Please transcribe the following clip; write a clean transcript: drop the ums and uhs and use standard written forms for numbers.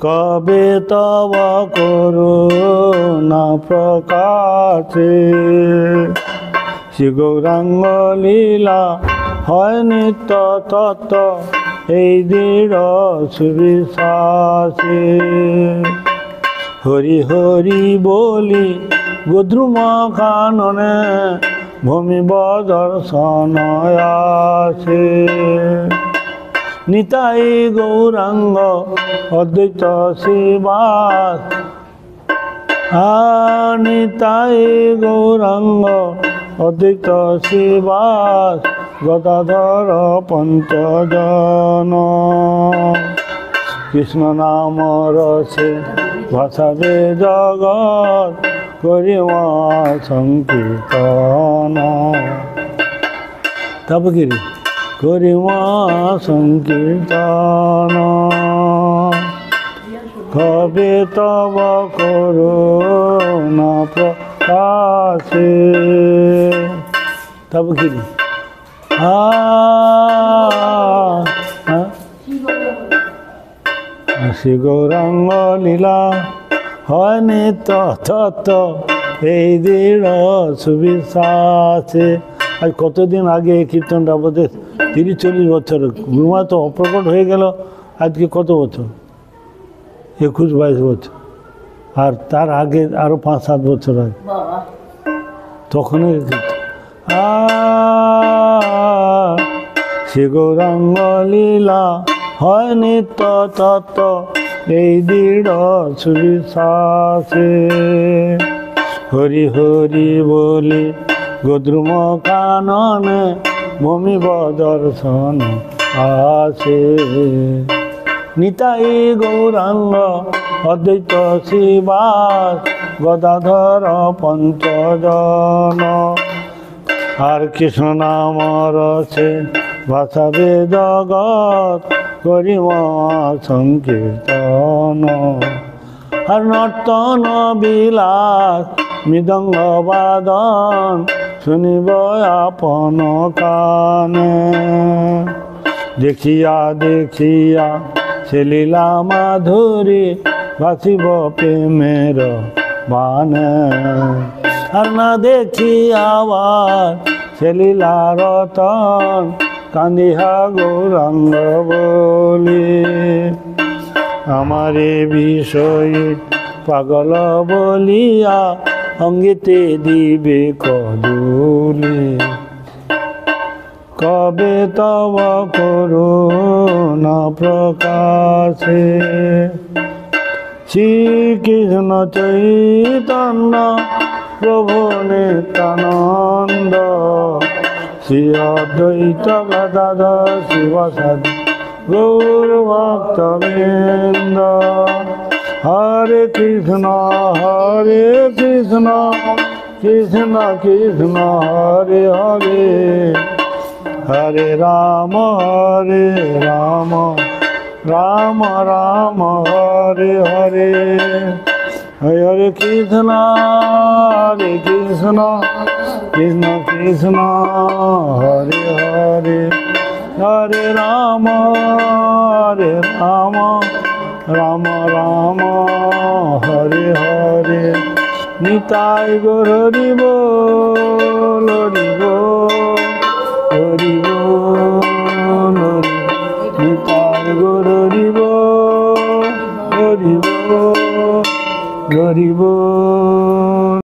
কবে তব করুণা প্রকাশে শ্রী গৌরাঙ্গ লীলা হয় নিত্য তত্ত্ব এই দৃঢ় সুবিশ্বাসে। হরি হরি বলি গোদ্রুম কাননে ভূমি দর্শন আসে। নিতাই গৌরাঙ্গ অদ্বৈত শিবাস নিতাই গৌরাঙ্গ অদ্বৈত শিবাস গদাধর পঞ্চজন। কৃষ্ণ নাম রসে ভাসাবে জগৎ করিম সংকীর্তন। তারপর কি করিম সংকীর্তন। কবে তব করুণা প্রকাশে। তারপর কি শ্রী গৌরাঙ্গ লীলা হয় নিত্য তত্ত্ব এই দৃঢ় সুবিশ্বাসে। আজ কতদিন আগে এই কীর্তনটা বোধহয় 30-40 বছর। গুরুমা তো অপ্রকট হয়ে গেল আজকে কত বছর, 21-22 বছর। আর তার আগে আরো 5-7 বছর আগে তখনই শ্রী গৌরাঙ্গ লীলা হয় নিত্য তত্ত্ব এই দৃঢ় সুবিশ্বাসে। হরি হরি বলি গোদ্রুম কাননে ভূমি দর্শন আসে। নিতাই গৌরাঙ্গ অদ্বৈত শিবাস গদাধর পঞ্চজন। আর কৃষ্ণ নাম রসে ভাসাবে জগৎ করিম সংকীর্তন। আর নর্তন বিলাস মৃদঙ্গ বাদন শুনিব আপন কানে। দেখিয়া দেখিয়া সে লীলা মাধুরী ভাসিব প্রেমের বানে। আর না দেখিয়া আবার সে লীলা রতন কান্দিহা গৌরাঙ্গ বলি। আমারে বিষয়ে পাগল বলিয়া অঙ্গিতে দিবে কদুলি। কবে তব করুণা প্রকাশে। শ্রীকৃষ্ণ চৈতন্য প্রভু নিত্যানন্দ শ্রী অদ্বৈত গদাধর শিবসাদি গৌর ভক্তবৃন্দ। হরে কৃষ্ণ কৃষ্ণ কৃষ্ণ হরে হরে হরে রাম রাম রাম হরে হরে। হরে কৃষ্ণ কৃষ্ণ কৃষ্ণ হরে হরে হরে রাম রাম রাম হরে হরে। নিতাই গৌর হরি বল হরি বল হরি বল। নিতাই গৌর হরি বল হরি বল হরি বল।